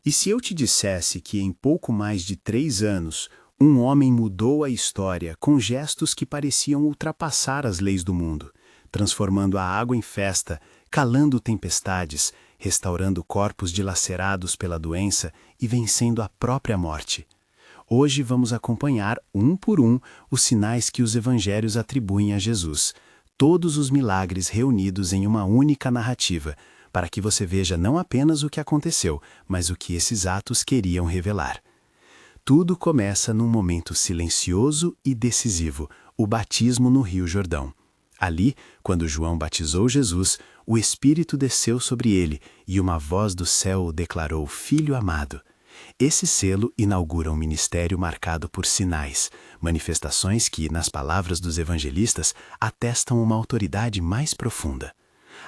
E se eu te dissesse que em pouco mais de 3 anos, um homem mudou a história com gestos que pareciam ultrapassar as leis do mundo, transformando a água em festa, calando tempestades, restaurando corpos dilacerados pela doença e vencendo a própria morte? Hoje vamos acompanhar, um por um, os sinais que os evangelhos atribuem a Jesus, todos os milagres reunidos em uma única narrativa, para que você veja não apenas o que aconteceu, mas o que esses atos queriam revelar. Tudo começa num momento silencioso e decisivo, o batismo no Rio Jordão. Ali, quando João batizou Jesus, o Espírito desceu sobre ele e uma voz do céu o declarou Filho amado. Esse selo inaugura um ministério marcado por sinais, manifestações que, nas palavras dos evangelistas, atestam uma autoridade mais profunda.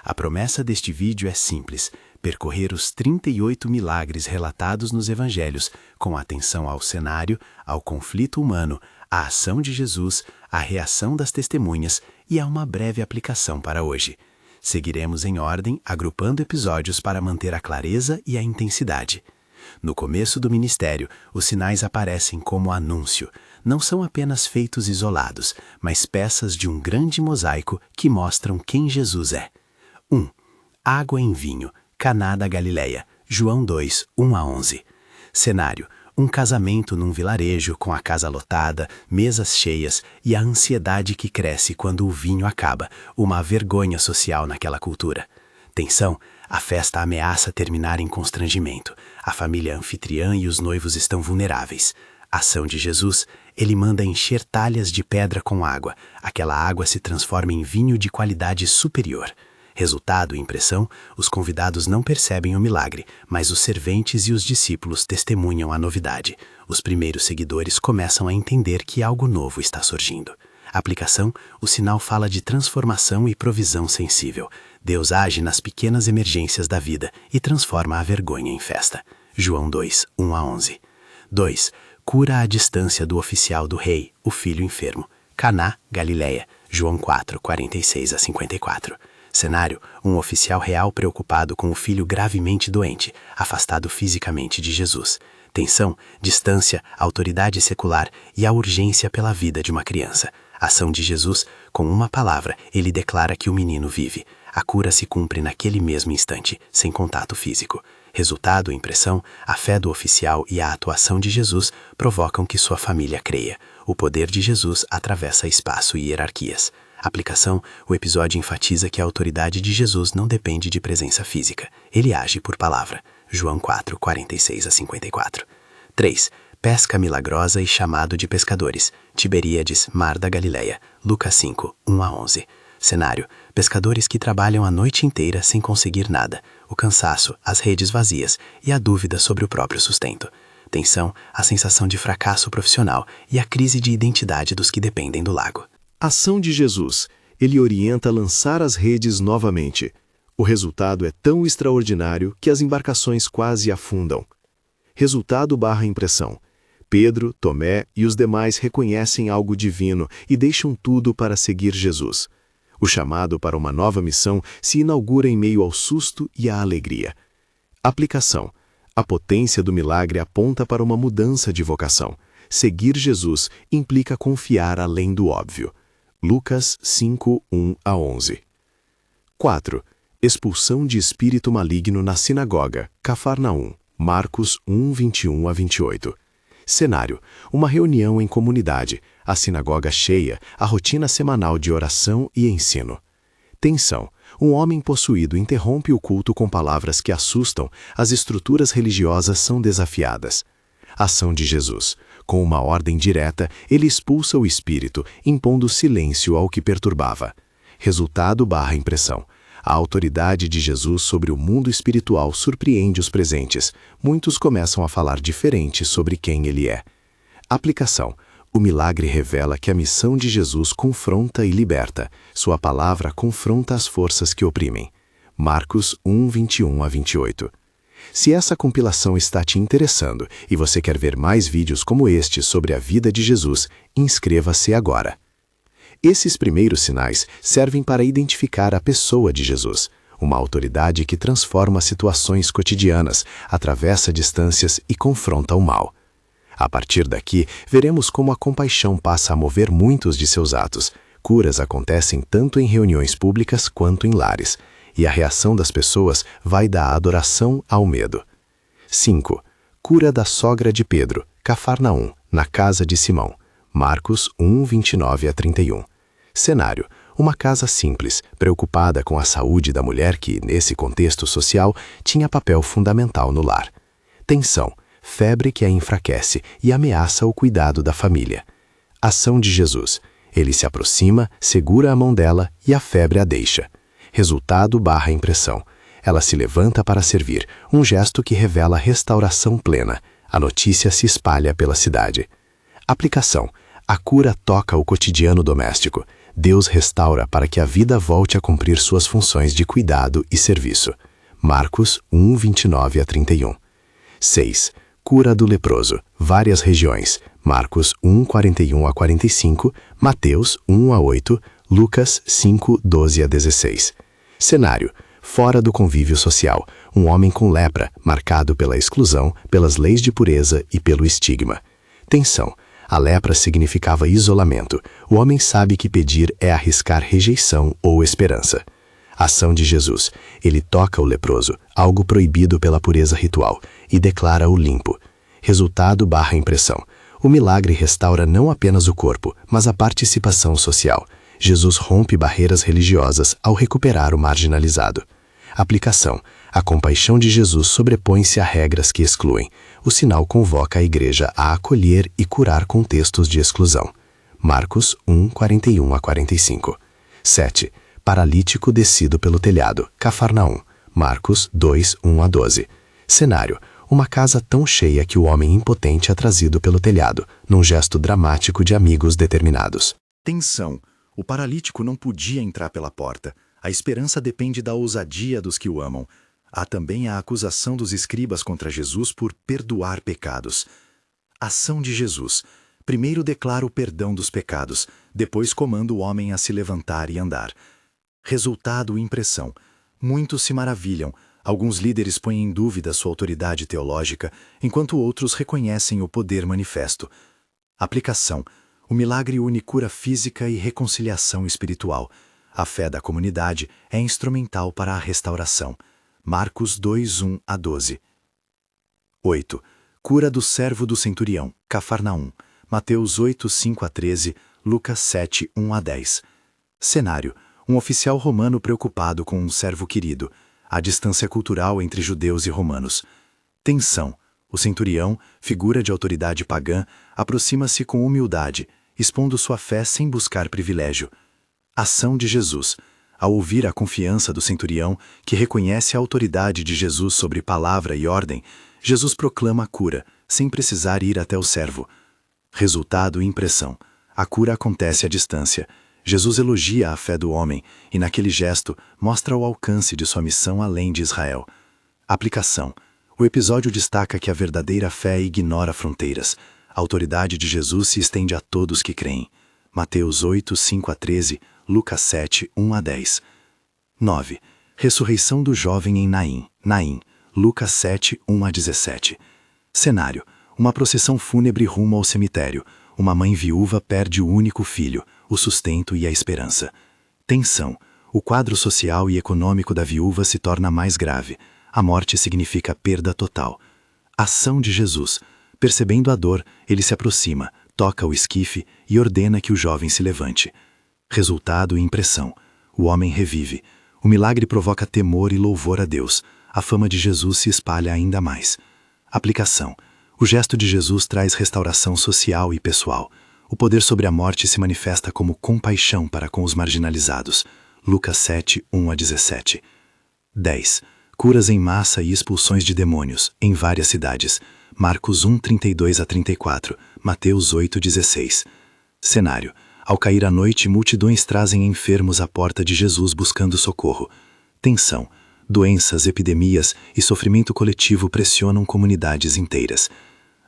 A promessa deste vídeo é simples: percorrer os 38 milagres relatados nos evangelhos, com atenção ao cenário, ao conflito humano, à ação de Jesus, à reação das testemunhas e a uma breve aplicação para hoje. Seguiremos em ordem, agrupando episódios para manter a clareza e a intensidade. No começo do ministério, os sinais aparecem como anúncio. Não são apenas feitos isolados, mas peças de um grande mosaico que mostram quem Jesus é. 1. Água em vinho, Caná da Galileia, João 2, 1-11. Cenário: um casamento num vilarejo com a casa lotada, mesas cheias e a ansiedade que cresce quando o vinho acaba, uma vergonha social naquela cultura. Tensão: a festa ameaça terminar em constrangimento. A família anfitriã e os noivos estão vulneráveis. Ação de Jesus: ele manda encher talhas de pedra com água. Aquela água se transforma em vinho de qualidade superior. Resultado e impressão: os convidados não percebem o milagre, mas os serventes e os discípulos testemunham a novidade. Os primeiros seguidores começam a entender que algo novo está surgindo. Aplicação: o sinal fala de transformação e provisão sensível. Deus age nas pequenas emergências da vida e transforma a vergonha em festa. João 2, 1-11. 2. Cura à distância do oficial do rei, o filho enfermo. Caná, Galileia, João 4, 46-54. Cenário: um oficial real preocupado com o filho gravemente doente, afastado fisicamente de Jesus. Tensão: distância, autoridade secular e a urgência pela vida de uma criança. Ação de Jesus: com uma palavra, ele declara que o menino vive. A cura se cumpre naquele mesmo instante, sem contato físico. Resultado e impressão: a fé do oficial e a atuação de Jesus provocam que sua família creia. O poder de Jesus atravessa espaço e hierarquias. Aplicação: o episódio enfatiza que a autoridade de Jesus não depende de presença física. Ele age por palavra. João 4, 46-54. 3. Pesca milagrosa e chamado de pescadores. Tiberíades, Mar da Galileia, Lucas 5, 1-11. Cenário: pescadores que trabalham a noite inteira sem conseguir nada. O cansaço, as redes vazias e a dúvida sobre o próprio sustento. Tensão: a sensação de fracasso profissional e a crise de identidade dos que dependem do lago. Ação de Jesus: ele orienta a lançar as redes novamente. O resultado é tão extraordinário que as embarcações quase afundam. Resultado/impressão: Pedro, Tomé e os demais reconhecem algo divino e deixam tudo para seguir Jesus. O chamado para uma nova missão se inaugura em meio ao susto e à alegria. Aplicação: a potência do milagre aponta para uma mudança de vocação. Seguir Jesus implica confiar além do óbvio. Lucas 5, 1-11. 4. Expulsão de espírito maligno na sinagoga, Cafarnaum, Marcos 1, 21-28. Cenário: uma reunião em comunidade, a sinagoga cheia, a rotina semanal de oração e ensino. Tensão: um homem possuído interrompe o culto com palavras que assustam, as estruturas religiosas são desafiadas. Ação de Jesus: com uma ordem direta, ele expulsa o espírito, impondo silêncio ao que perturbava. Resultado/impressão: a autoridade de Jesus sobre o mundo espiritual surpreende os presentes. Muitos começam a falar diferente sobre quem ele é. Aplicação: o milagre revela que a missão de Jesus confronta e liberta. Sua palavra confronta as forças que oprimem. Marcos 1, 21-28. Se essa compilação está te interessando e você quer ver mais vídeos como este sobre a vida de Jesus, inscreva-se agora. Esses primeiros sinais servem para identificar a pessoa de Jesus. uma autoridade que transforma situações cotidianas, atravessa distâncias e confronta o mal. A partir daqui, veremos como a compaixão passa a mover muitos de seus atos. Curas acontecem tanto em reuniões públicas quanto em lares, e a reação das pessoas vai da adoração ao medo. 5. Cura da sogra de Pedro, Cafarnaum, na casa de Simão. Marcos 1, 29 a 31. Cenário: uma casa simples, preocupada com a saúde da mulher que, nesse contexto social, tinha papel fundamental no lar. Tensão: febre que a enfraquece e ameaça o cuidado da família. Ação de Jesus: ele se aproxima, segura a mão dela e a febre a deixa. Resultado / impressão: ela se levanta para servir, um gesto que revela restauração plena. A notícia se espalha pela cidade. Aplicação: a cura toca o cotidiano doméstico. Deus restaura para que a vida volte a cumprir suas funções de cuidado e serviço. Marcos 1, 29 a 31. 6. Cura do leproso, várias regiões. Marcos 1, 41 a 45, Mateus 1 a 8, Lucas 5, 12 a 16. Cenário: fora do convívio social, um homem com lepra, marcado pela exclusão, pelas leis de pureza e pelo estigma. Tensão: a lepra significava isolamento. O homem sabe que pedir é arriscar rejeição ou esperança. Ação de Jesus: ele toca o leproso, algo proibido pela pureza ritual, e declara-o limpo. Resultado / impressão: o milagre restaura não apenas o corpo, mas a participação social. Jesus rompe barreiras religiosas ao recuperar o marginalizado. Aplicação: a compaixão de Jesus sobrepõe-se a regras que excluem. O sinal convoca a igreja a acolher e curar contextos de exclusão. Marcos 1, 41 a 45. 7. Paralítico descido pelo telhado, Cafarnaum. Marcos 2, 1 a 12. Cenário: uma casa tão cheia que o homem impotente é trazido pelo telhado, num gesto dramático de amigos determinados. Tensão: o paralítico não podia entrar pela porta. A esperança depende da ousadia dos que o amam. Há também a acusação dos escribas contra Jesus por perdoar pecados. Ação de Jesus: primeiro declara o perdão dos pecados, depois comanda o homem a se levantar e andar. Resultado: impressão. Muitos se maravilham. Alguns líderes põem em dúvida sua autoridade teológica, enquanto outros reconhecem o poder manifesto. Aplicação: o milagre une cura física e reconciliação espiritual. A fé da comunidade é instrumental para a restauração. Marcos 2, 1 a 12. 8. Cura do servo do centurião, Cafarnaum. Mateus 8, 5 a 13, Lucas 7, 1 a 10. Cenário: um oficial romano preocupado com um servo querido. A distância cultural entre judeus e romanos. Tensão: o centurião, figura de autoridade pagã, aproxima-se com humildade, expondo sua fé sem buscar privilégio. Ação de Jesus: ao ouvir a confiança do centurião, que reconhece a autoridade de Jesus sobre palavra e ordem, Jesus proclama a cura, sem precisar ir até o servo. Resultado: impressão. A cura acontece à distância. Jesus elogia a fé do homem e, naquele gesto, mostra o alcance de sua missão além de Israel. Aplicação: o episódio destaca que a verdadeira fé ignora fronteiras. A autoridade de Jesus se estende a todos que creem. Mateus 8, 5 a 13, Lucas 7, 1 a 10. 9. Ressurreição do jovem em Naim. Lucas 7, 1 a 17. Cenário: uma procissão fúnebre rumo ao cemitério. Uma mãe viúva perde o único filho, o sustento e a esperança. Tensão: o quadro social e econômico da viúva se torna mais grave. A morte significa perda total. Ação de Jesus: percebendo a dor, ele se aproxima, toca o esquife e ordena que o jovem se levante. Resultado: impressão. O homem revive. O milagre provoca temor e louvor a Deus. A fama de Jesus se espalha ainda mais. Aplicação: o gesto de Jesus traz restauração social e pessoal. O poder sobre a morte se manifesta como compaixão para com os marginalizados. Lucas 7, 1 a 17. 10. Curas em massa e expulsões de demônios, em várias cidades. Marcos 1, 32 a 34, Mateus 8, 16. Cenário: ao cair a noite, multidões trazem enfermos à porta de Jesus buscando socorro. Tensão: doenças, epidemias e sofrimento coletivo pressionam comunidades inteiras.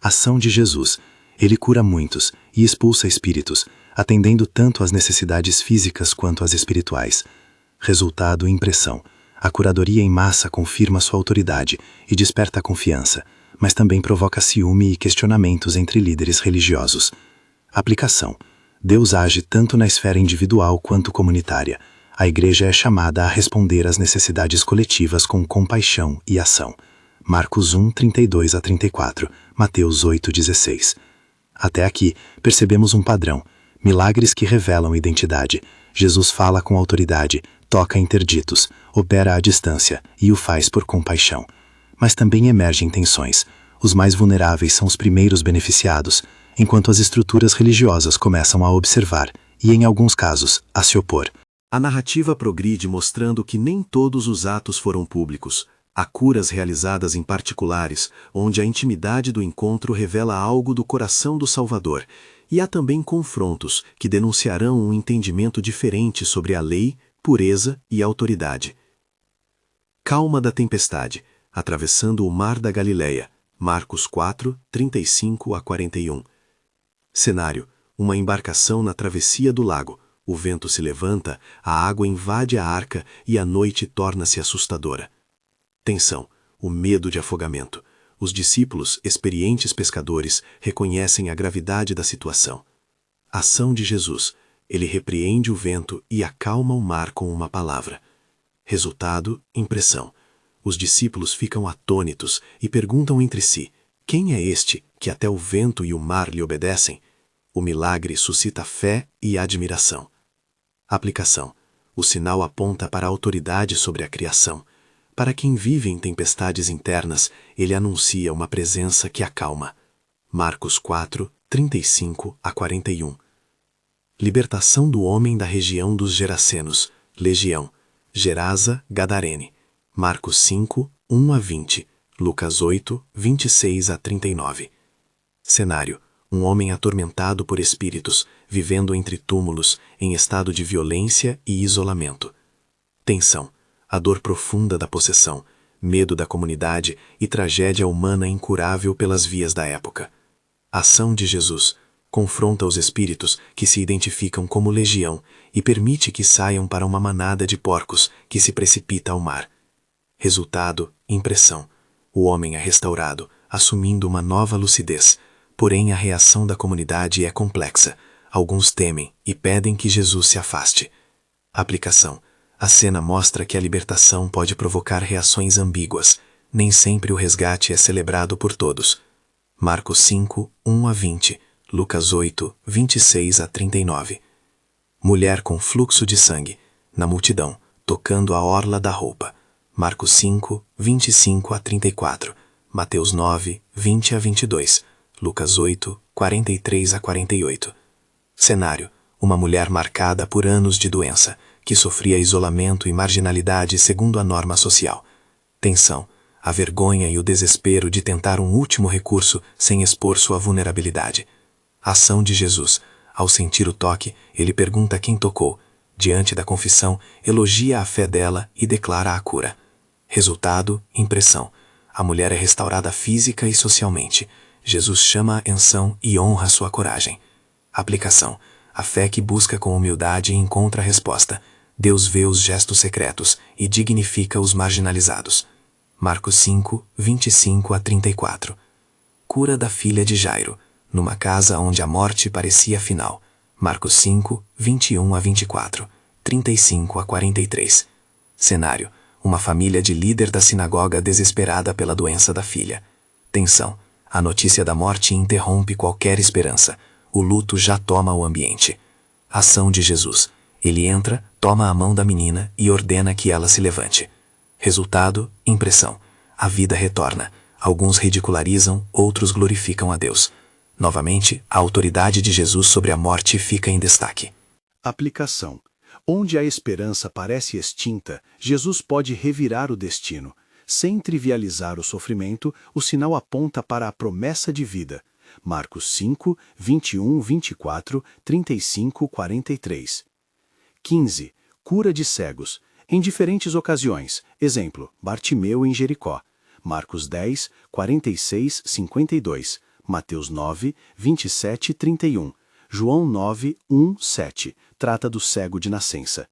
Ação de Jesus: ele cura muitos e expulsa espíritos, atendendo tanto às necessidades físicas quanto às espirituais. Resultado: impressão. A curadoria em massa confirma sua autoridade e desperta a confiança, mas também provoca ciúme e questionamentos entre líderes religiosos. Aplicação. Deus age tanto na esfera individual quanto comunitária. A Igreja é chamada a responder às necessidades coletivas com compaixão e ação. Marcos 1, 32-34, Mateus 8, 16. Até aqui, percebemos um padrão. Milagres que revelam identidade. Jesus fala com autoridade, toca interditos, opera à distância e o faz por compaixão. Mas também emergem tensões. Os mais vulneráveis são os primeiros beneficiados, enquanto as estruturas religiosas começam a observar e, em alguns casos, a se opor. A narrativa progride mostrando que nem todos os atos foram públicos. Há curas realizadas em particulares, onde a intimidade do encontro revela algo do coração do Salvador. E há também confrontos que denunciarão um entendimento diferente sobre a lei, pureza e autoridade. Calma da tempestade, atravessando o mar da Galileia. Marcos 4, 35-41. Cenário: uma embarcação na travessia do lago. O vento se levanta, a água invade a arca e a noite torna-se assustadora. Tensão: o medo de afogamento. Os discípulos, experientes pescadores, reconhecem a gravidade da situação. Ação de Jesus: ele repreende o vento e acalma o mar com uma palavra. Resultado: impressão. Os discípulos ficam atônitos e perguntam entre si: quem é este que até o vento e o mar lhe obedecem? O milagre suscita fé e admiração. Aplicação: o sinal aponta para a autoridade sobre a criação. Para quem vive em tempestades internas, ele anuncia uma presença que acalma. Marcos 4, 35-41. Libertação do homem da região dos Gerasenos, Legião, Gerasa, Gadarene. Marcos 5, 1-20, Lucas 8, 26-39. Cenário: um homem atormentado por espíritos, vivendo entre túmulos, em estado de violência e isolamento. Tensão: a dor profunda da possessão, medo da comunidade e tragédia humana incurável pelas vias da época. Ação de Jesus: confronta os espíritos que se identificam como legião e permite que saiam para uma manada de porcos que se precipita ao mar. Resultado: impressão. O homem é restaurado, assumindo uma nova lucidez. Porém, a reação da comunidade é complexa. Alguns temem e pedem que Jesus se afaste. Aplicação: a cena mostra que a libertação pode provocar reações ambíguas. Nem sempre o resgate é celebrado por todos. Marcos 5, 1-20, Lucas 8, 26-39. Mulher com fluxo de sangue, na multidão, tocando a orla da roupa. Marcos 5, 25-34, Mateus 9, 20-22, Lucas 8, 43-48. Cenário: uma mulher marcada por anos de doença, que sofria isolamento e marginalidade segundo a norma social. Tensão: a vergonha e o desespero de tentar um último recurso sem expor sua vulnerabilidade. Ação de Jesus: ao sentir o toque, ele pergunta quem tocou. Diante da confissão, elogia a fé dela e declara a cura. Resultado: impressão. A mulher é restaurada física e socialmente. Jesus chama a atenção e honra sua coragem. Aplicação: a fé que busca com humildade encontra a resposta. Deus vê os gestos secretos e dignifica os marginalizados. Marcos 5, 25-34. Cura da filha de Jairo, numa casa onde a morte parecia final. Marcos 5, 21-24, 35-43. Cenário: uma família de líder da sinagoga desesperada pela doença da filha. Tensão: a notícia da morte interrompe qualquer esperança. O luto já toma o ambiente. Ação de Jesus: ele entra, toma a mão da menina e ordena que ela se levante. Resultado: impressão. A vida retorna. Alguns ridicularizam, outros glorificam a Deus. Novamente, a autoridade de Jesus sobre a morte fica em destaque. Aplicação: onde a esperança parece extinta, Jesus pode revirar o destino. Sem trivializar o sofrimento, o sinal aponta para a promessa de vida. Marcos 5, 21-24, 35-43. 15. Cura de cegos, em diferentes ocasiões. Exemplo: Bartimeu em Jericó. Marcos 10, 46-52. Mateus 9, 27-31. João 9, 1-7. Trata do cego de nascença.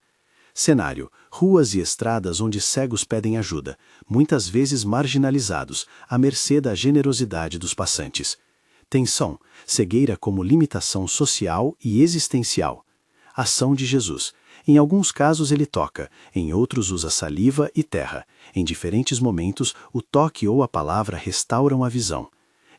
Cenário: ruas e estradas onde cegos pedem ajuda, muitas vezes marginalizados, à mercê da generosidade dos passantes. Tensão: cegueira como limitação social e existencial. Ação de Jesus: em alguns casos ele toca, em outros usa saliva e terra. Em diferentes momentos, o toque ou a palavra restauram a visão.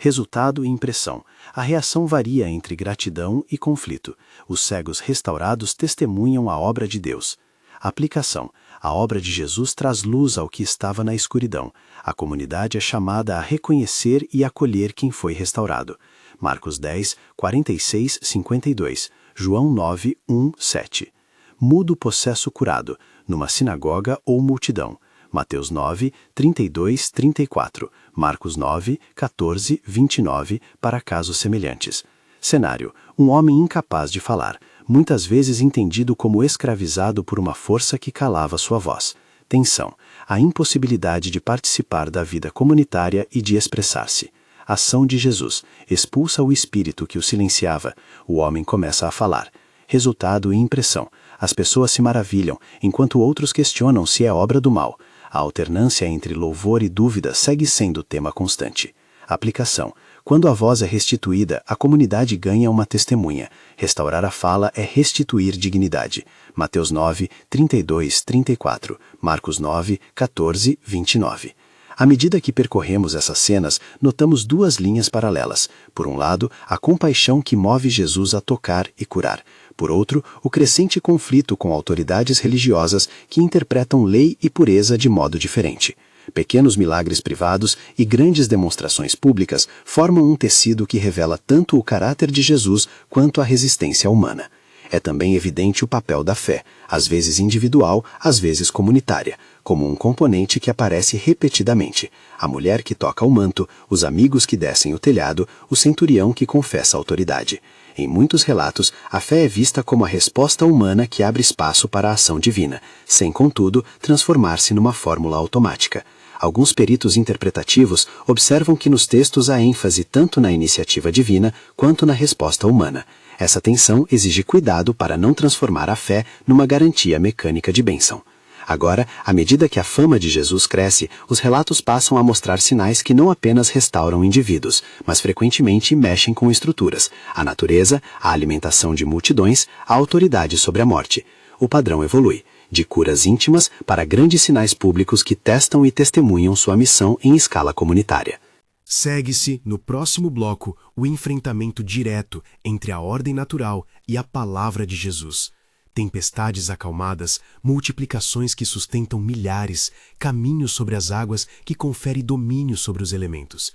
Resultado e impressão: a reação varia entre gratidão e conflito. Os cegos restaurados testemunham a obra de Deus. Aplicação: a obra de Jesus traz luz ao que estava na escuridão. A comunidade é chamada a reconhecer e acolher quem foi restaurado. Marcos 10, 46, 52. João 9, 1, 7. Muda o possesso curado, numa sinagoga ou multidão. Mateus 9, 32, 34. Marcos 9, 14, 29, para casos semelhantes. Cenário: um homem incapaz de falar, muitas vezes entendido como escravizado por uma força que calava sua voz. Tensão: a impossibilidade de participar da vida comunitária e de expressar-se. Ação de Jesus: expulsa o espírito que o silenciava. O homem começa a falar. Resultado e impressão: as pessoas se maravilham, enquanto outros questionam se é obra do mal. A alternância entre louvor e dúvida segue sendo tema constante. Aplicação: quando a voz é restituída, a comunidade ganha uma testemunha. Restaurar a fala é restituir dignidade. Mateus 9, 32, 34. Marcos 9, 14, 29. À medida que percorremos essas cenas, notamos duas linhas paralelas. Por um lado, a compaixão que move Jesus a tocar e curar. Por outro, o crescente conflito com autoridades religiosas que interpretam lei e pureza de modo diferente. Pequenos milagres privados e grandes demonstrações públicas formam um tecido que revela tanto o caráter de Jesus quanto a resistência humana. É também evidente o papel da fé, às vezes individual, às vezes comunitária, como um componente que aparece repetidamente. A mulher que toca o manto, os amigos que descem o telhado, o centurião que confessa a autoridade. Em muitos relatos, a fé é vista como a resposta humana que abre espaço para a ação divina, sem, contudo, transformar-se numa fórmula automática. Alguns peritos interpretativos observam que nos textos há ênfase tanto na iniciativa divina quanto na resposta humana. Essa tensão exige cuidado para não transformar a fé numa garantia mecânica de bênção. Agora, à medida que a fama de Jesus cresce, os relatos passam a mostrar sinais que não apenas restauram indivíduos, mas frequentemente mexem com estruturas, a natureza, a alimentação de multidões, a autoridade sobre a morte. O padrão evolui, de curas íntimas para grandes sinais públicos que testam e testemunham sua missão em escala comunitária. Segue-se, no próximo bloco, o enfrentamento direto entre a ordem natural e a palavra de Jesus. Tempestades acalmadas, multiplicações que sustentam milhares, caminhos sobre as águas que confere domínio sobre os elementos.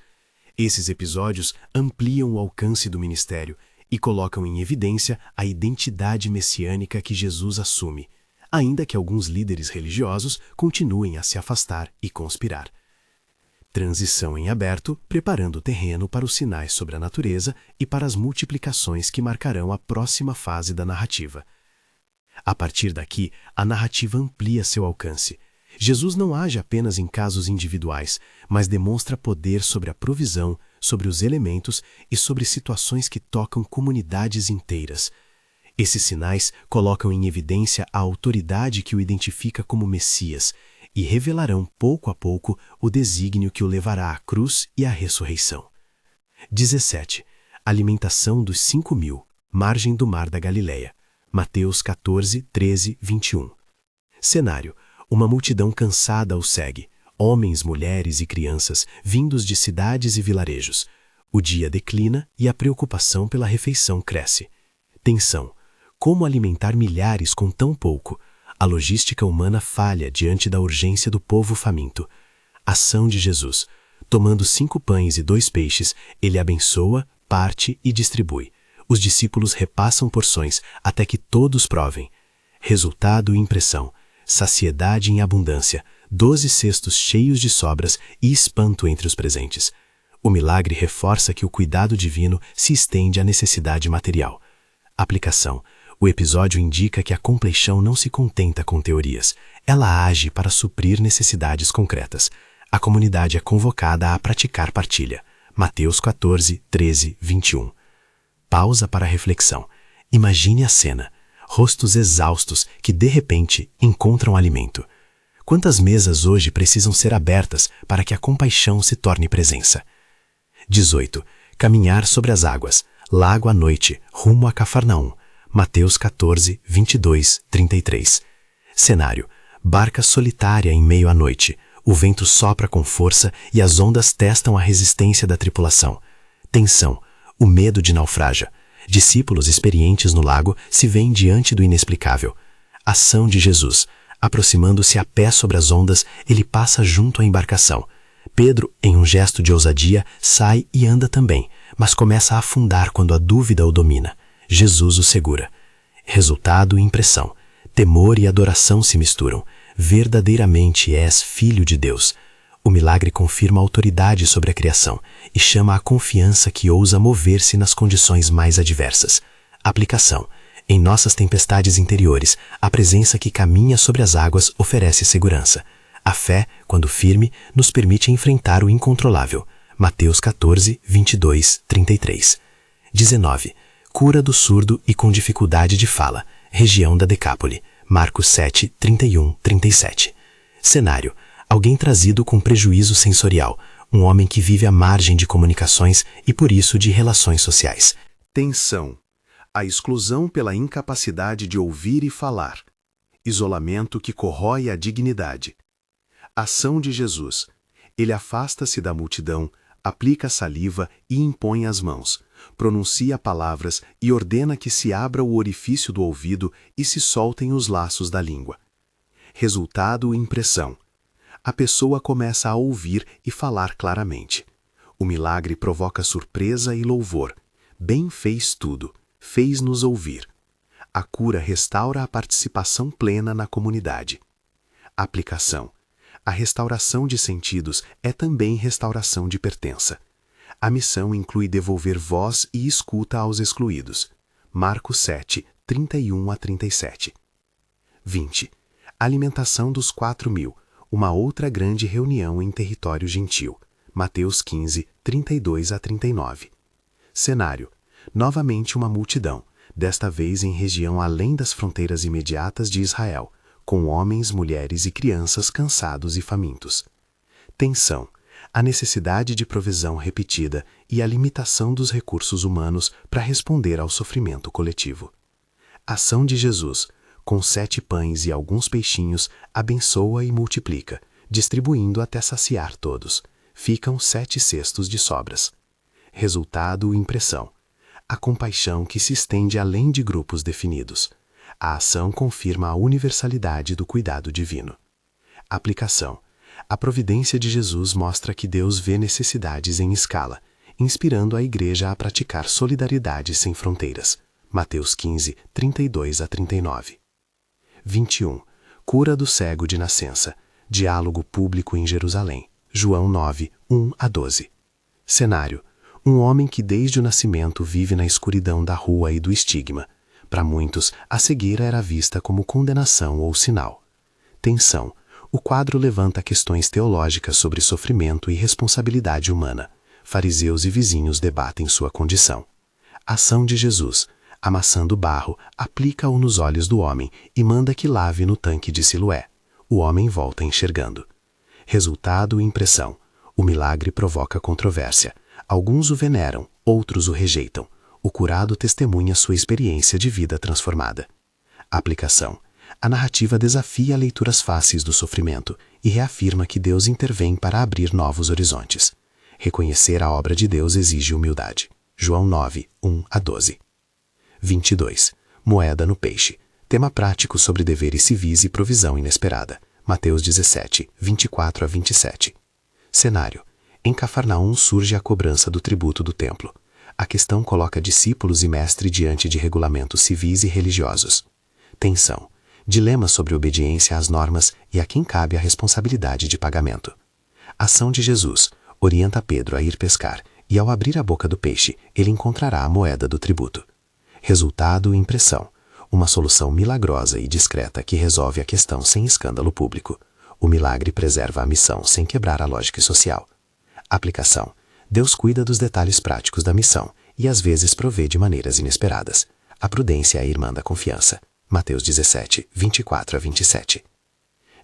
Esses episódios ampliam o alcance do ministério e colocam em evidência a identidade messiânica que Jesus assume, ainda que alguns líderes religiosos continuem a se afastar e conspirar. Transição em aberto, preparando o terreno para os sinais sobre a natureza e para as multiplicações que marcarão a próxima fase da narrativa. A partir daqui, a narrativa amplia seu alcance. Jesus não age apenas em casos individuais, mas demonstra poder sobre a provisão, sobre os elementos e sobre situações que tocam comunidades inteiras. Esses sinais colocam em evidência a autoridade que o identifica como Messias e revelarão pouco a pouco o desígnio que o levará à cruz e à ressurreição. 17. Alimentação dos 5.000, margem do Mar da Galileia. Mateus 14, 13, 21. Cenário: uma multidão cansada o segue, homens, mulheres e crianças, vindos de cidades e vilarejos. O dia declina e a preocupação pela refeição cresce. Tensão: como alimentar milhares com tão pouco? A logística humana falha diante da urgência do povo faminto. Ação de Jesus: tomando 5 pães e 2 peixes, ele abençoa, parte e distribui. Os discípulos repassam porções até que todos provem. Resultado e impressão: saciedade em abundância, 12 cestos cheios de sobras e espanto entre os presentes. O milagre reforça que o cuidado divino se estende à necessidade material. Aplicação: o episódio indica que a compaixão não se contenta com teorias. Ela age para suprir necessidades concretas. A comunidade é convocada a praticar partilha. Mateus 14, 13, 21. Pausa para reflexão. Imagine a cena. rostos exaustos que, de repente, encontram alimento. Quantas mesas hoje precisam ser abertas para que a compaixão se torne presença? 18. Caminhar sobre as águas, lago à noite, rumo a Cafarnaum. Mateus 14, 22, 33. Cenário: barca solitária em meio à noite. O vento sopra com força e as ondas testam a resistência da tripulação. Tensão: o medo de naufrágio. Discípulos experientes no lago se veem diante do inexplicável. Ação de Jesus: aproximando-se a pé sobre as ondas, ele passa junto à embarcação. Pedro, em um gesto de ousadia, sai e anda também, mas começa a afundar quando a dúvida o domina. Jesus o segura. Resultado e impressão: temor e adoração se misturam. Verdadeiramente és Filho de Deus. O milagre confirma a autoridade sobre a criação e chama a confiança que ousa mover-se nas condições mais adversas. Aplicação: em nossas tempestades interiores, a presença que caminha sobre as águas oferece segurança. A fé, quando firme, nos permite enfrentar o incontrolável. Mateus 14, 22, 33. 19. Cura do surdo e com dificuldade de fala. Região da Decápole. Marcos 7, 31, 37. Cenário: alguém trazido com prejuízo sensorial. Um homem que vive à margem de comunicações e, por isso, de relações sociais. Tensão: a exclusão pela incapacidade de ouvir e falar. Isolamento que corrói a dignidade. Ação de Jesus: ele afasta-se da multidão, aplica saliva e impõe as mãos, pronuncia palavras e ordena que se abra o orifício do ouvido e se soltem os laços da língua. Resultado e impressão: a pessoa começa a ouvir e falar claramente. O milagre provoca surpresa e louvor. Bem fez tudo, fez-nos ouvir. A cura restaura a participação plena na comunidade. Aplicação: a restauração de sentidos é também restauração de pertença. A missão inclui devolver voz e escuta aos excluídos. Marcos 7, 31 a 37. 20. Alimentação dos 4.000, uma outra grande reunião em território gentil. Mateus 15, 32 a 39. Cenário: novamente uma multidão, desta vez em região além das fronteiras imediatas de Israel, com homens, mulheres e crianças cansados e famintos. Tensão: a necessidade de provisão repetida e a limitação dos recursos humanos para responder ao sofrimento coletivo. Ação de Jesus: com 7 pães e alguns peixinhos, abençoa e multiplica, distribuindo até saciar todos. Ficam 7 cestos de sobras. Resultado e impressão: a compaixão que se estende além de grupos definidos. A ação confirma a universalidade do cuidado divino. Aplicação: a providência de Jesus mostra que Deus vê necessidades em escala, inspirando a Igreja a praticar solidariedade sem fronteiras. Mateus 15, 32 a 39. 21. Cura do cego de nascença. Diálogo público em Jerusalém. João 9, 1 a 12. Cenário: um homem que desde o nascimento vive na escuridão da rua e do estigma. Para muitos, a cegueira era vista como condenação ou sinal. Tensão: o quadro levanta questões teológicas sobre sofrimento e responsabilidade humana. Fariseus e vizinhos debatem sua condição. Ação de Jesus: amassando barro, aplica-o nos olhos do homem e manda que lave no tanque de Siloé. O homem volta enxergando. Resultado e impressão: o milagre provoca controvérsia. Alguns o veneram, outros o rejeitam. O curado testemunha sua experiência de vida transformada. Aplicação: a narrativa desafia leituras fáceis do sofrimento e reafirma que Deus intervém para abrir novos horizontes. Reconhecer a obra de Deus exige humildade. João 9, 1 a 12. 22. Moeda no peixe. Tema prático sobre deveres civis e provisão inesperada. Mateus 17, 24 a 27. Cenário: em Cafarnaum surge a cobrança do tributo do templo. A questão coloca discípulos e mestre diante de regulamentos civis e religiosos. Tensão: dilema sobre obediência às normas e a quem cabe a responsabilidade de pagamento. Ação de Jesus: orienta Pedro a ir pescar, e ao abrir a boca do peixe, ele encontrará a moeda do tributo. Resultado e impressão: uma solução milagrosa e discreta que resolve a questão sem escândalo público. O milagre preserva a missão sem quebrar a lógica social. Aplicação: Deus cuida dos detalhes práticos da missão e às vezes provê de maneiras inesperadas. A prudência é a irmã da confiança. Mateus 17, 24 a 27.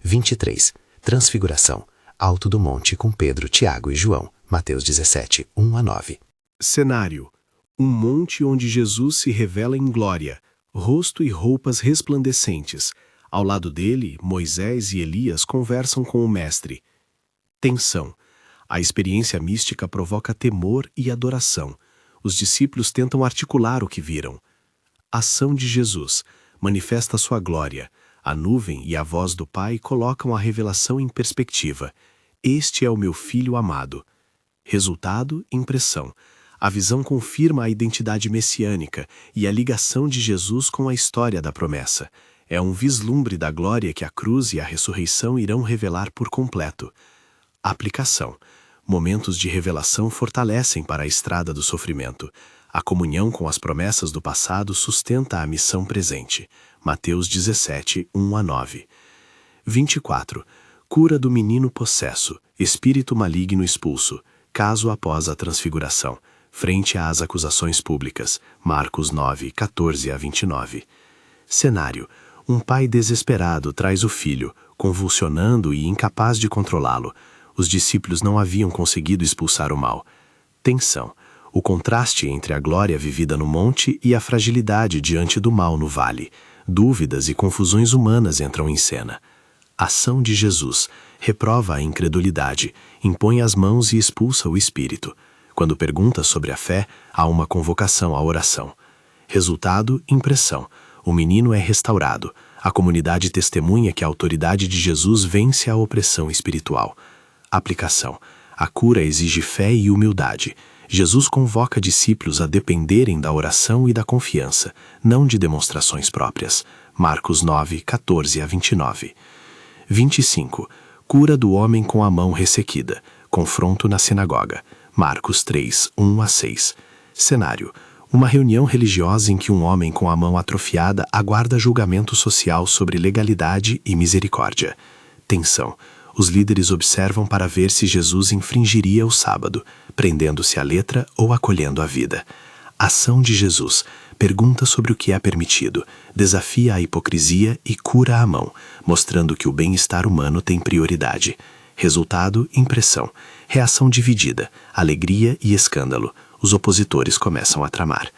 23. Transfiguração. Alto do monte com Pedro, Tiago e João. Mateus 17, 1 a 9. Cenário: um monte onde Jesus se revela em glória, rosto e roupas resplandecentes. Ao lado dele, Moisés e Elias conversam com o Mestre. Tensão. A experiência mística provoca temor e adoração. Os discípulos tentam articular o que viram. Ação de Jesus. Manifesta sua glória. A nuvem e a voz do Pai colocam a revelação em perspectiva. Este é o meu Filho amado. Resultado: impressão. A visão confirma a identidade messiânica e a ligação de Jesus com a história da promessa. É um vislumbre da glória que a cruz e a ressurreição irão revelar por completo. Aplicação. Momentos de revelação fortalecem para a estrada do sofrimento. A comunhão com as promessas do passado sustenta a missão presente. Mateus 17, 1 a 9. 24. Cura do menino possesso, espírito maligno expulso, caso após a transfiguração, frente às acusações públicas. Marcos 9, 14 a 29. Cenário: um pai desesperado traz o filho, convulsionando e incapaz de controlá-lo. Os discípulos não haviam conseguido expulsar o mal. Tensão. O contraste entre a glória vivida no monte e a fragilidade diante do mal no vale. Dúvidas e confusões humanas entram em cena. Ação de Jesus. Reprova a incredulidade, impõe as mãos e expulsa o espírito. Quando pergunta sobre a fé, há uma convocação à oração. Resultado: impressão. O menino é restaurado. A comunidade testemunha que a autoridade de Jesus vence a opressão espiritual. Aplicação. A cura exige fé e humildade. Jesus convoca discípulos a dependerem da oração e da confiança, não de demonstrações próprias. Marcos 9, 14 a 29. 25. Cura do homem com a mão ressequida. Confronto na sinagoga. Marcos 3, 1 a 6. Cenário: uma reunião religiosa em que um homem com a mão atrofiada aguarda julgamento social sobre legalidade e misericórdia. Tensão. Os líderes observam para ver se Jesus infringiria o sábado, prendendo-se à letra ou acolhendo a vida. Ação de Jesus. Pergunta sobre o que é permitido, desafia a hipocrisia e cura a mão, mostrando que o bem-estar humano tem prioridade. Resultado: impressão. Reação dividida, alegria e escândalo. Os opositores começam a tramar.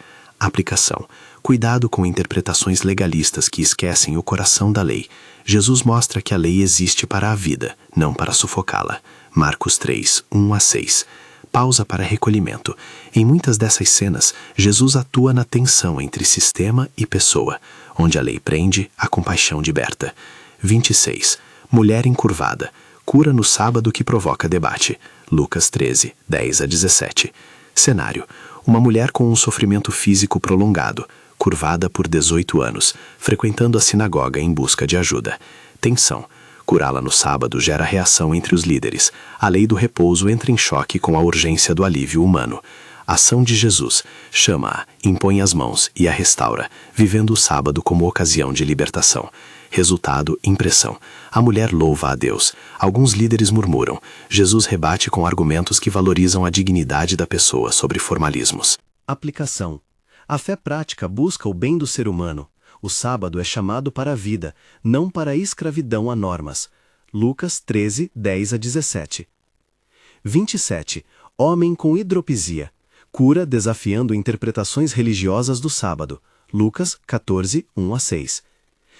Aplicação. Cuidado com interpretações legalistas que esquecem o coração da lei. Jesus mostra que a lei existe para a vida, não para sufocá-la. Marcos 3, 1 a 6. Pausa para recolhimento. Em muitas dessas cenas, Jesus atua na tensão entre sistema e pessoa. Onde a lei prende, a compaixão liberta. 26. Mulher encurvada. Cura no sábado que provoca debate. Lucas 13, 10 a 17. Cenário: uma mulher com um sofrimento físico prolongado, curvada por 18 anos, frequentando a sinagoga em busca de ajuda. Tensão. Curá-la no sábado gera reação entre os líderes. A lei do repouso entra em choque com a urgência do alívio humano. Ação de Jesus. Chama-a, impõe as mãos e a restaura, vivendo o sábado como ocasião de libertação. Resultado: impressão. A mulher louva a Deus. Alguns líderes murmuram. Jesus rebate com argumentos que valorizam a dignidade da pessoa sobre formalismos. Aplicação. A fé prática busca o bem do ser humano. O sábado é chamado para a vida, não para a escravidão a normas. Lucas 13, 10 a 17. 27. Homem com hidropisia. Cura desafiando interpretações religiosas do sábado. Lucas 14, 1 a 6.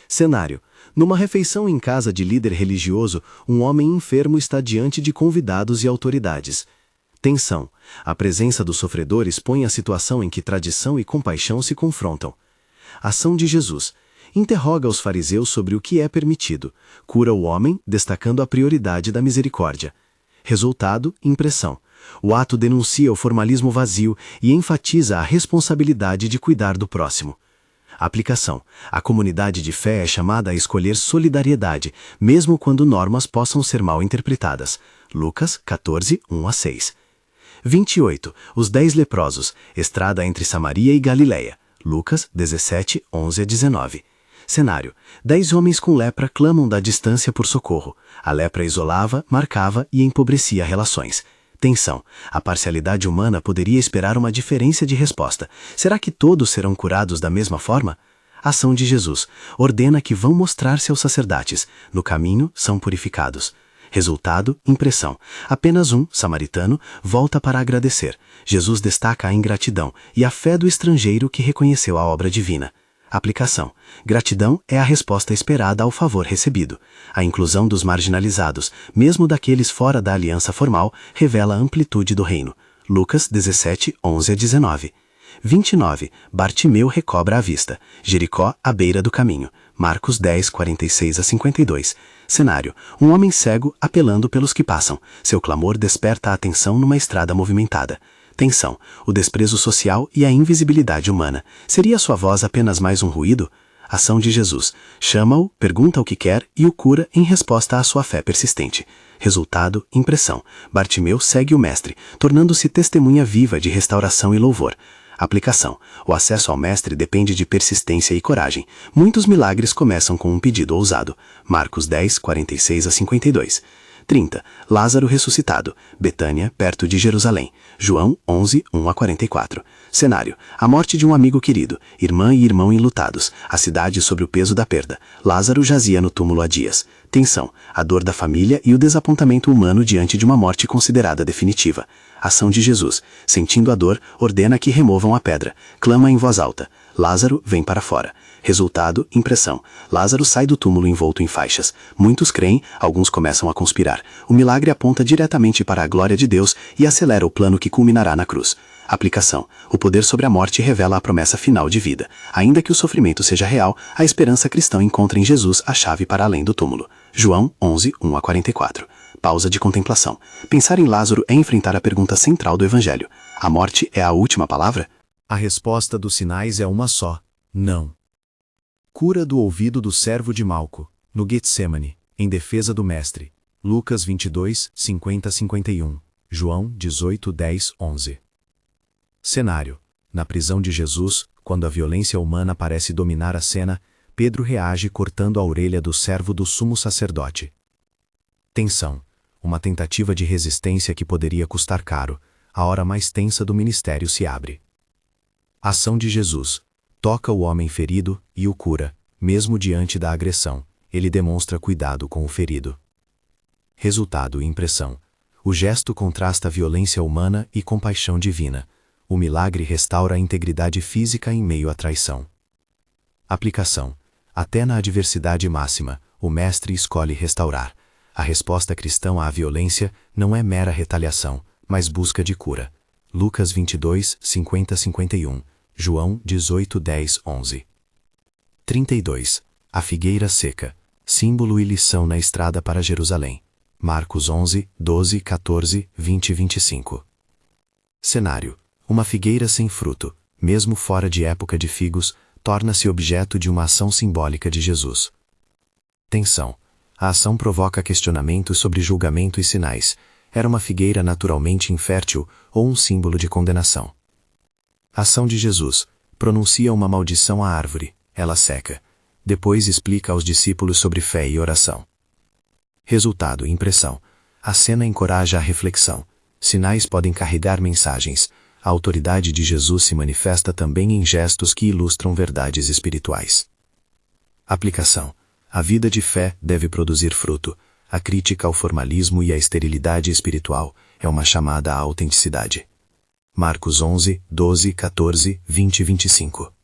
Cenário: numa refeição em casa de líder religioso, um homem enfermo está diante de convidados e autoridades. Tensão. A presença do sofredor expõe a situação em que tradição e compaixão se confrontam. Ação de Jesus. Interroga os fariseus sobre o que é permitido. Cura o homem, destacando a prioridade da misericórdia. Resultado: impressão. O ato denuncia o formalismo vazio e enfatiza a responsabilidade de cuidar do próximo. Aplicação. A comunidade de fé é chamada a escolher solidariedade, mesmo quando normas possam ser mal interpretadas. Lucas 14, 1 a 6. 28. Os 10 leprosos. Estrada entre Samaria e Galileia. Lucas 17, 11 a 19. Cenário: 10 homens com lepra clamam da distância por socorro. A lepra isolava, marcava e empobrecia relações. Tensão. A parcialidade humana poderia esperar uma diferença de resposta. Será que todos serão curados da mesma forma? Ação de Jesus. Ordena que vão mostrar-se aos sacerdotes. No caminho, são purificados. Resultado, impressão. Apenas um, samaritano, volta para agradecer. Jesus destaca a ingratidão e a fé do estrangeiro que reconheceu a obra divina. Aplicação. Gratidão é a resposta esperada ao favor recebido. A inclusão dos marginalizados, mesmo daqueles fora da aliança formal, revela a amplitude do reino. Lucas 17, 11-19. 29. Bartimeu recobra a vista. Jericó, à beira do caminho. Marcos 10, 46-52. Cenário. Um homem cego apelando pelos que passam. Seu clamor desperta a atenção numa estrada movimentada. Tensão. O desprezo social e a invisibilidade humana. Seria sua voz apenas mais um ruído? Ação de Jesus. Chama-o, pergunta o que quer e o cura em resposta à sua fé persistente. Resultado, impressão. Bartimeu segue o mestre, tornando-se testemunha viva de restauração e louvor. Aplicação. O acesso ao mestre depende de persistência e coragem. Muitos milagres começam com um pedido ousado. Marcos 10, 46-52. 30. Lázaro ressuscitado. Betânia, perto de Jerusalém. João 11, 1-44. Cenário. A morte de um amigo querido. Irmã e irmão enlutados. A cidade sob o peso da perda. Lázaro jazia no túmulo há dias. Tensão. A dor da família e o desapontamento humano diante de uma morte considerada definitiva. Ação de Jesus. Sentindo a dor, ordena que removam a pedra. Clama em voz alta. Lázaro vem para fora. Resultado, impressão. Lázaro sai do túmulo envolto em faixas. Muitos creem, alguns começam a conspirar. O milagre aponta diretamente para a glória de Deus e acelera o plano que culminará na cruz. Aplicação. O poder sobre a morte revela a promessa final de vida. Ainda que o sofrimento seja real, a esperança cristã encontra em Jesus a chave para além do túmulo. João 11, 1-44. Pausa de contemplação. Pensar em Lázaro é enfrentar a pergunta central do Evangelho. A morte é a última palavra? A resposta dos sinais é uma só: não. Cura do ouvido do servo de Malco, no Getsemane, em defesa do Mestre. Lucas 22, 50-51. João 18, 10, 11. Cenário. Na prisão de Jesus, quando a violência humana parece dominar a cena, Pedro reage cortando a orelha do servo do sumo sacerdote. Tensão. Uma tentativa de resistência que poderia custar caro. A hora mais tensa do ministério se abre. Ação de Jesus. Toca o homem ferido e o cura, mesmo diante da agressão. Ele demonstra cuidado com o ferido. Resultado e impressão. O gesto contrasta violência humana e compaixão divina. O milagre restaura a integridade física em meio à traição. Aplicação. Até na adversidade máxima, o mestre escolhe restaurar. A resposta cristã à violência não é mera retaliação, mas busca de cura. Lucas 22, 50-51. João 18, 10, 11. 32. A figueira seca. Símbolo e lição na estrada para Jerusalém. Marcos 11, 12, 14, 20 e 25. Cenário. Uma figueira sem fruto, mesmo fora de época de figos, torna-se objeto de uma ação simbólica de Jesus. Tensão. A ação provoca questionamentos sobre julgamento e sinais. Era uma figueira naturalmente infértil ou um símbolo de condenação? Ação de Jesus. Pronuncia uma maldição à árvore. Ela seca. Depois explica aos discípulos sobre fé e oração. Resultado e impressão. A cena encoraja a reflexão. Sinais podem carregar mensagens. A autoridade de Jesus se manifesta também em gestos que ilustram verdades espirituais. Aplicação. A vida de fé deve produzir fruto. A crítica ao formalismo e à esterilidade espiritual é uma chamada à autenticidade. Marcos 11, 12, 14, 20 e 25.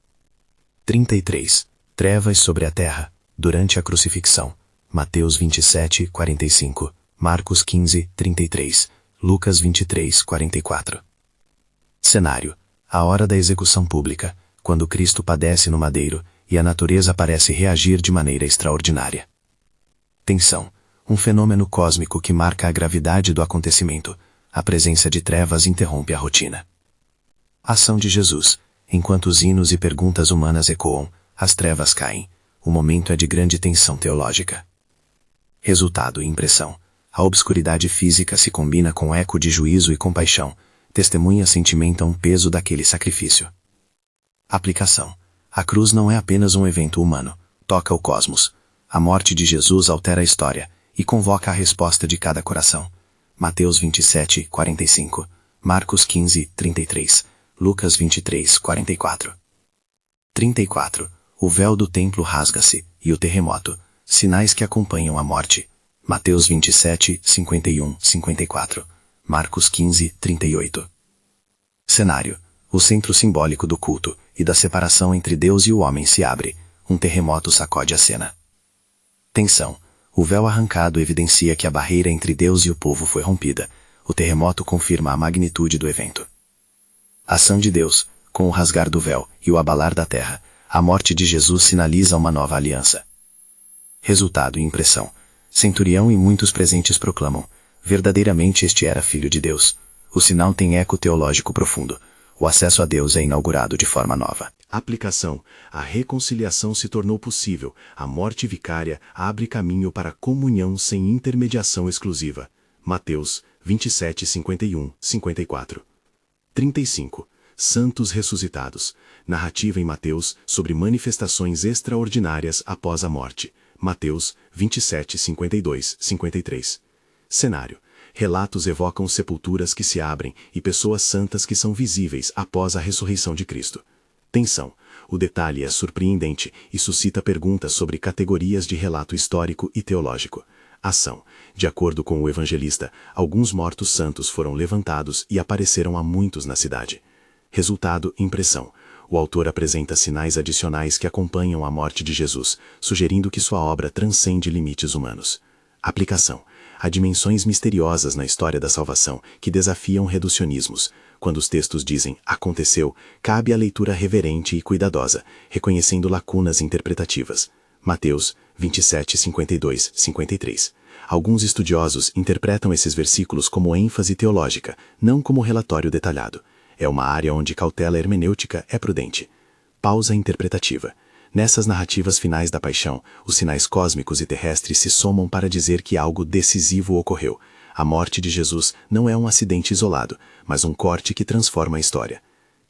33. Trevas sobre a terra, durante a crucifixão. Mateus 27, 45. Marcos 15, 33. Lucas 23, 44. Cenário. A hora da execução pública, quando Cristo padece no madeiro e a natureza parece reagir de maneira extraordinária. Tensão. Um fenômeno cósmico que marca a gravidade do acontecimento. A presença de trevas interrompe a rotina. Ação de Jesus. Enquanto os hinos e perguntas humanas ecoam, as trevas caem. O momento é de grande tensão teológica. Resultado e impressão. A obscuridade física se combina com eco de juízo e compaixão. Testemunhas sentimentam o peso daquele sacrifício. Aplicação. A cruz não é apenas um evento humano. Toca o cosmos. A morte de Jesus altera a história e convoca a resposta de cada coração. Mateus 27, 45. Marcos 15, 33. Lucas 23, 44. 34. O véu do templo rasga-se, e o terremoto, sinais que acompanham a morte. Mateus 27, 51, 54. Marcos 15, 38. Cenário: o centro simbólico do culto e da separação entre Deus e o homem se abre. Um terremoto sacode a cena. Tensão: o véu arrancado evidencia que a barreira entre Deus e o povo foi rompida. O terremoto confirma a magnitude do evento. Ação de Deus: com o rasgar do véu e o abalar da terra, a morte de Jesus sinaliza uma nova aliança. Resultado e impressão: centurião e muitos presentes proclamam: verdadeiramente este era filho de Deus. O sinal tem eco teológico profundo. O acesso a Deus é inaugurado de forma nova. Aplicação: a reconciliação se tornou possível. A morte vicária abre caminho para a comunhão sem intermediação exclusiva. Mateus 27, 51, 54. 35. Santos ressuscitados. Narrativa em Mateus sobre manifestações extraordinárias após a morte. Mateus 27, 52, 53. Cenário: relatos evocam sepulturas que se abrem e pessoas santas que são visíveis após a ressurreição de Cristo. Tensão: o detalhe é surpreendente e suscita perguntas sobre categorias de relato histórico e teológico. Ação: de acordo com o evangelista, alguns mortos santos foram levantados e apareceram a muitos na cidade. Resultado: impressão. O autor apresenta sinais adicionais que acompanham a morte de Jesus, sugerindo que sua obra transcende limites humanos. Aplicação: há dimensões misteriosas na história da salvação que desafiam reducionismos. Quando os textos dizem "aconteceu", cabe a leitura reverente e cuidadosa, reconhecendo lacunas interpretativas. Mateus 27, 52, 53. Alguns estudiosos interpretam esses versículos como ênfase teológica, não como relatório detalhado. É uma área onde cautela hermenêutica é prudente. Pausa interpretativa. Nessas narrativas finais da paixão, os sinais cósmicos e terrestres se somam para dizer que algo decisivo ocorreu. A morte de Jesus não é um acidente isolado, mas um corte que transforma a história.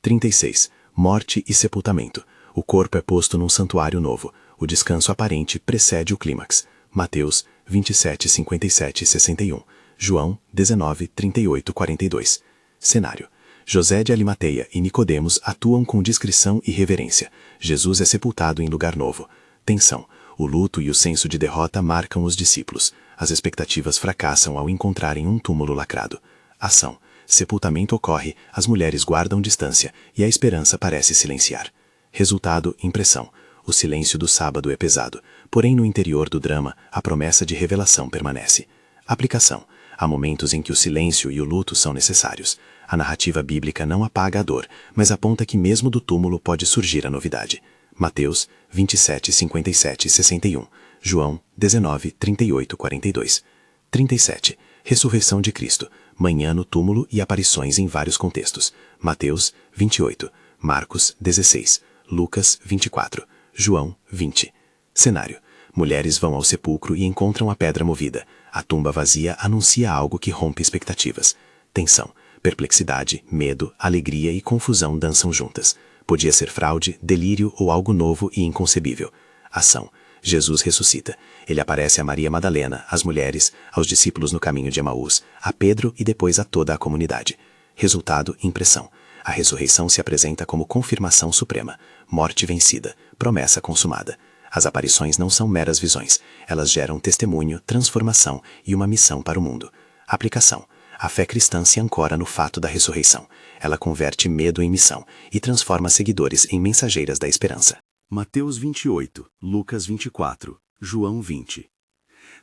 36. Morte e sepultamento. O corpo é posto num santuário novo. O descanso aparente precede o clímax. Mateus 27, 57 e 61. João 19, 38 e 42. Cenário: José de Arimateia e Nicodemos atuam com discrição e reverência. Jesus é sepultado em lugar novo. Tensão: o luto e o senso de derrota marcam os discípulos. As expectativas fracassam ao encontrarem um túmulo lacrado. Ação: sepultamento ocorre, as mulheres guardam distância e a esperança parece silenciar. Resultado: impressão. O silêncio do sábado é pesado, porém no interior do drama, a promessa de revelação permanece. Aplicação: há momentos em que o silêncio e o luto são necessários. A narrativa bíblica não apaga a dor, mas aponta que mesmo do túmulo pode surgir a novidade. Mateus 27, 57 e 61. João 19, 38 e 42. 37. Ressurreição de Cristo. Manhã no túmulo e aparições em vários contextos. Mateus 28. Marcos 16. Lucas 24. João 20. Cenário: mulheres vão ao sepulcro e encontram a pedra movida. A tumba vazia anuncia algo que rompe expectativas. Tensão: perplexidade, medo, alegria e confusão dançam juntas. Podia ser fraude, delírio ou algo novo e inconcebível. Ação: Jesus ressuscita. Ele aparece a Maria Madalena, às mulheres, aos discípulos no caminho de Emaús, a Pedro e depois a toda a comunidade. Resultado: impressão. A ressurreição se apresenta como confirmação suprema. Morte vencida, promessa consumada. As aparições não são meras visões. Elas geram testemunho, transformação e uma missão para o mundo. Aplicação: a fé cristã se ancora no fato da ressurreição. Ela converte medo em missão e transforma seguidores em mensageiras da esperança. Mateus 28, Lucas 24, João 20.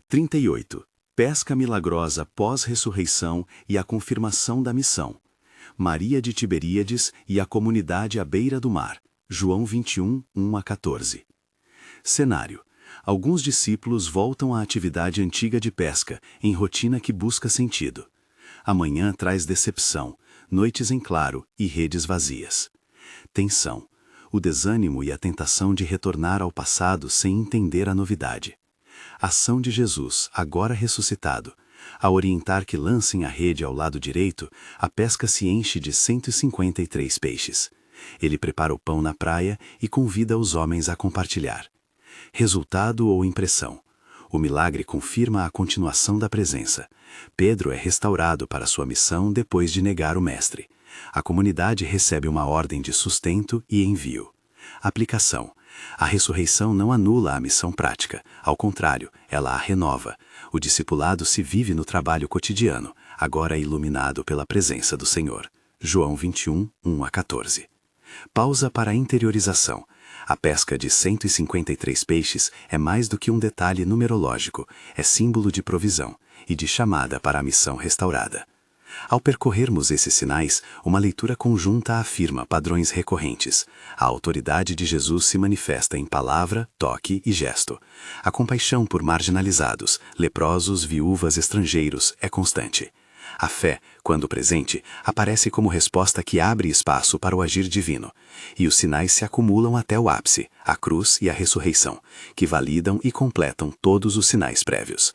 38. Pesca milagrosa pós-ressurreição e a confirmação da missão. Maria de Tiberíades e a comunidade à beira do mar. João 21, 1 a 14. Cenário: alguns discípulos voltam à atividade antiga de pesca, em rotina que busca sentido. Amanhã traz decepção, noites em claro e redes vazias. Tensão: o desânimo e a tentação de retornar ao passado sem entender a novidade. Ação de Jesus, agora ressuscitado. Ao orientar que lancem a rede ao lado direito, a pesca se enche de 153 peixes. Ele prepara o pão na praia e convida os homens a compartilhar. Resultado ou impressão: o milagre confirma a continuação da presença. Pedro é restaurado para sua missão depois de negar o mestre. A comunidade recebe uma ordem de sustento e envio. Aplicação: A ressurreição não anula a missão prática, ao contrário, ela a renova. O discipulado se vive no trabalho cotidiano, agora iluminado pela presença do Senhor. João 21, 1-14. Pausa para a interiorização. A pesca de 153 peixes é mais do que um detalhe numerológico, é símbolo de provisão e de chamada para a missão restaurada. Ao percorrermos esses sinais, uma leitura conjunta afirma padrões recorrentes. A autoridade de Jesus se manifesta em palavra, toque e gesto. A compaixão por marginalizados, leprosos, viúvas, estrangeiros é constante. A fé, quando presente, aparece como resposta que abre espaço para o agir divino. E os sinais se acumulam até o ápice, a cruz e a ressurreição, que validam e completam todos os sinais prévios.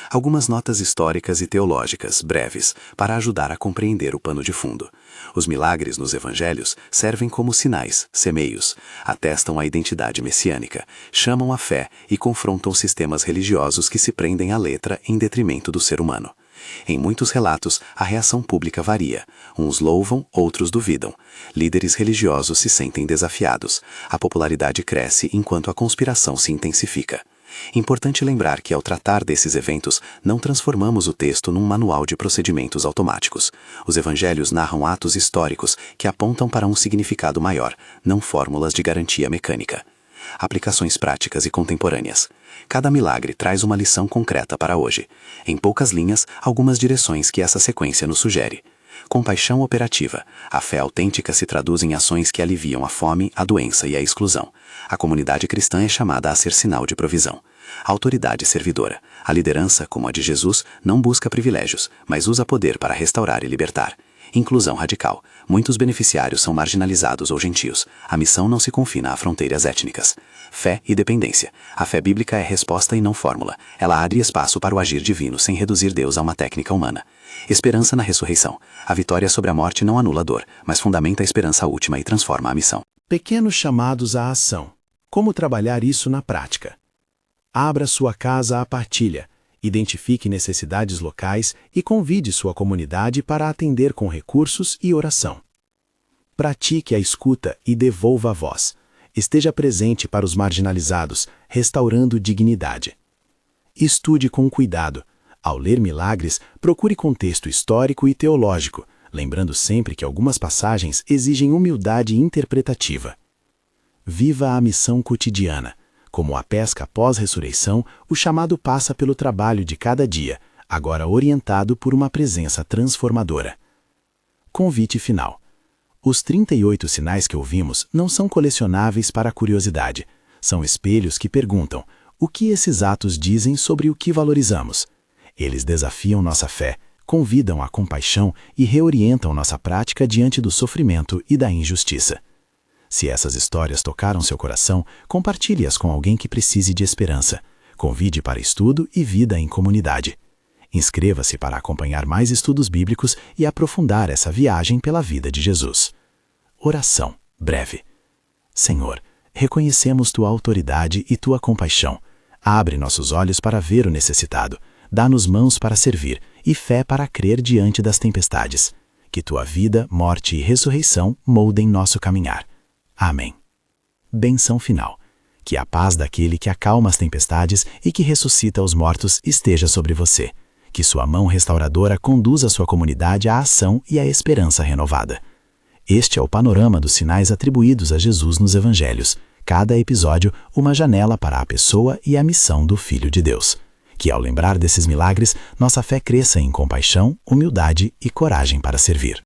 Algumas notas históricas e teológicas, breves, para ajudar a compreender o pano de fundo. Os milagres nos evangelhos servem como sinais, semeios, atestam a identidade messiânica, chamam a fé e confrontam sistemas religiosos que se prendem à letra em detrimento do ser humano. Em muitos relatos, a reação pública varia. Uns louvam, outros duvidam. Líderes religiosos se sentem desafiados. A popularidade cresce enquanto a conspiração se intensifica. Importante lembrar que, ao tratar desses eventos, não transformamos o texto num manual de procedimentos automáticos. Os evangelhos narram atos históricos que apontam para um significado maior, não fórmulas de garantia mecânica. Aplicações práticas e contemporâneas. Cada milagre traz uma lição concreta para hoje. Em poucas linhas, algumas direções que essa sequência nos sugere. Compaixão operativa. A fé autêntica se traduz em ações que aliviam a fome, a doença e a exclusão. A comunidade cristã é chamada a ser sinal de provisão. Autoridade servidora. A liderança, como a de Jesus, não busca privilégios, mas usa poder para restaurar e libertar. Inclusão radical. Muitos beneficiários são marginalizados ou gentios. A missão não se confina a fronteiras étnicas. Fé e dependência. A fé bíblica é resposta e não fórmula. Ela abre espaço para o agir divino sem reduzir Deus a uma técnica humana. Esperança na ressurreição. A vitória sobre a morte não anula a dor, mas fundamenta a esperança última e transforma a missão. Pequenos chamados à ação. Como trabalhar isso na prática? Abra sua casa à partilha. Identifique necessidades locais e convide sua comunidade para atender com recursos e oração. Pratique a escuta e devolva a voz. Esteja presente para os marginalizados, restaurando dignidade. Estude com cuidado. Ao ler milagres, procure contexto histórico e teológico, lembrando sempre que algumas passagens exigem humildade interpretativa. Viva a missão cotidiana. Como a pesca após ressurreição, o chamado passa pelo trabalho de cada dia, agora orientado por uma presença transformadora. Convite final. Os 38 sinais que ouvimos não são colecionáveis para a curiosidade. São espelhos que perguntam: o que esses atos dizem sobre o que valorizamos? Eles desafiam nossa fé, convidam à compaixão e reorientam nossa prática diante do sofrimento e da injustiça. Se essas histórias tocaram seu coração, compartilhe-as com alguém que precise de esperança. Convide para estudo e vida em comunidade. Inscreva-se para acompanhar mais estudos bíblicos e aprofundar essa viagem pela vida de Jesus. Oração breve. Senhor, reconhecemos Tua autoridade e Tua compaixão. Abre nossos olhos para ver o necessitado. Dá-nos mãos para servir e fé para crer diante das tempestades. Que Tua vida, morte e ressurreição moldem nosso caminhar. Amém. Benção final. Que a paz daquele que acalma as tempestades e que ressuscita os mortos esteja sobre você. Que sua mão restauradora conduza sua comunidade à ação e à esperança renovada. Este é o panorama dos sinais atribuídos a Jesus nos Evangelhos. Cada episódio, uma janela para a pessoa e a missão do Filho de Deus. Que ao lembrar desses milagres, nossa fé cresça em compaixão, humildade e coragem para servir.